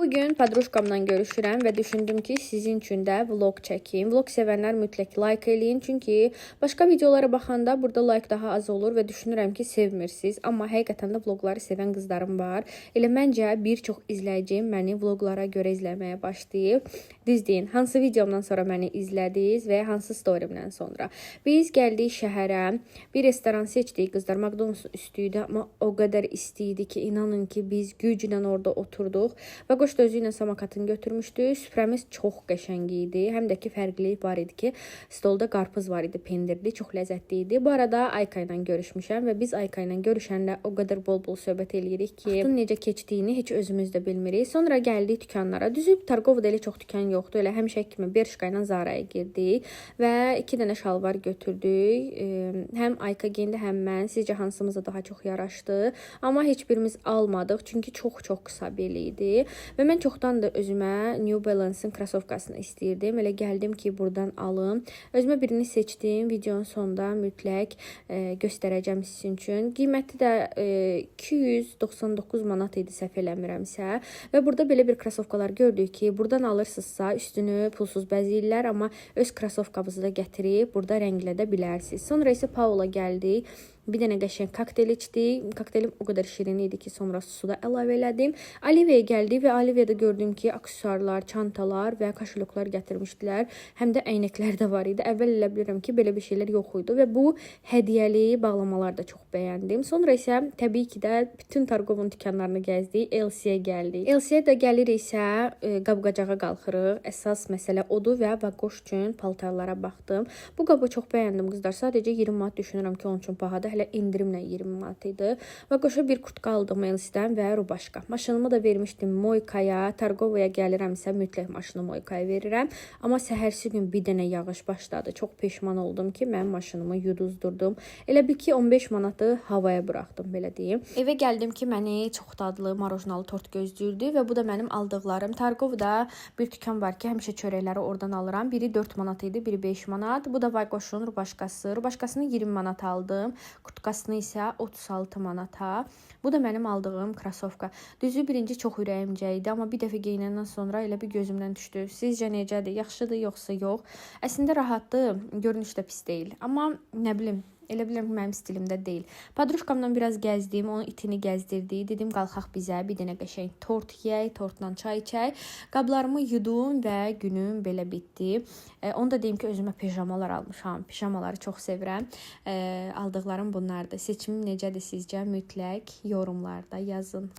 Bugün padruşkamdan görüşürəm və düşündüm ki, sizin üçün də vlog çəkim. Vlog sevənlər mütləq like eləyin, çünki başqa videolara baxanda burada like daha az olur və düşünürəm ki, sevmirsiniz. Amma həqiqətən də vlogları sevən qızlarım var. Elə məncə bir çox izləyicim məni vloglara görə izləməyə başlayıb. Düz deyin, hansı videomdan sonra məni izlədiniz və hansı storyimdən sonra? Biz gəldik şəhərə, bir restoran seçdik. Qızlar McDonald's üstüydü, amma o qədər istəyirdi ki, inanın ki, biz güclə orada oturduq və qoşdu özü ilə samakatını götürmüşdü. Süfrəmiz çox qəşəng idi. Həm də ki, fərqlilik var idi ki, stolda qarpız var idi, pendirli, çox ləzzətli idi. Bu arada Ayka ilə görüşmüşəm və biz Ayka ilə görüşəndə o qədər bol-bol söhbət eləyirik ki, vaxtın necə keçdiyini heç özümüz də bilmirik. Sonra gəldik dükanlara. Düzüb Targovda elə çox dükan yoxdur. Elə həmişə kimi Bershka ilə Zara'ya girdik və 2 dənə şalvar götürdük. Həm Ayka geyindi, həm mən. Sizcə hansımıza daha çox yaraşdı? Amma heç birimiz almadıq, çünki çox qısa bel idi. Və mən çoxdan da özümə New Balance-ın krasovkasını istəyirdim. Elə gəldim ki, buradan alım. Özümə birini seçdim. Videonun sonunda mütləq göstərəcəm sizin üçün. Qiyməti də 299 manat idi, səhv eləmirəmsə. Və burada belə bir krasovkalar gördük ki, buradan alırsınızsa üstünü pulsuz bəzəyirlər, amma öz krasovkamızı da gətirib burada rənglədə bilərsiniz. Sonra isə Paula gəldik. Bir dənə qəşəng kokteyl içdik. Kokteylim o qədər şirin idi ki, sonra suda əlavə elədim. Aliviyə gəldik və Aliviyədə gördüm ki, aksesuarlar, çantalar və kaşaloklar gətirmişdilər. Həm də əynəklər də var idi. Əvvəl elə bilirəm ki, belə bir şeylər yox idi və bu hədiyyəli bağlamalar da çox bəyəndim. Sonra isə təbii ki də bütün Targovun dükanlarını gəzdik. Elsiyə gəldik. Elsiyə də gəliriksə qab-qacağa qalxırıq. Əsas məsələ odur və vagoş üçün paltarlara baxdım. Bu qabı çox bəyəndim qızlar. Sadəcə 20 manat düşünürəm ki, onun üçün bahadır. Hələ indirimlə 20 manat idi. Vagoşa bir kurtka aldım Elsidən və rubaşka. Maşınımı da vermişdim Moykaya. Targovaya gəlirəmsə mütləq maşını Moykaya verirəm. Amma səhərsi gün bir dənə yağış başladı. Çox peşman oldum ki, mən maşınımı yuduzdurdum. Elə bil ki 15 manatı havaya buraxdım, belə deyim. Evə gəldim ki, məni çox dadlı marojnalı tort gözləyirdi və bu da mənim aldıqlarım. Targovda bir dükan var ki, həmişə çörəkləri oradan alıram. Biri 4 manat idi, biri 5 manat. Bu da Vagoşun rubaşkası. Rubaşkasını 20 manat aldım. Kurtkasını isə 36 manata. Bu da mənim aldığım krasovka. Düzü birinci çox ürəyimcə idi, amma bir dəfə geyinəndən sonra elə bir gözümdən düşdü. Sizcə necədir? Yaxşıdır yoxsa yox? Əslində rahatdır, görünüş də pis deyil. Amma nə bilim, elə bilirəm ki, mənim stilimdə deyil. Padruşkamdan biraz gəzdim, onun itini gəzdirdi. Dedim, qalxaq bizə bir dənə qəşəng tort yeyək, tortla çay içək. Qablarımı yudum və günüm belə bitdi. Onu da deyim ki, özümə pijamalar almışam. Pijamaları çox sevirəm. Aldıqlarım bunlardır. Seçimim necədir sizcə? Mütləq yorumlarda yazın.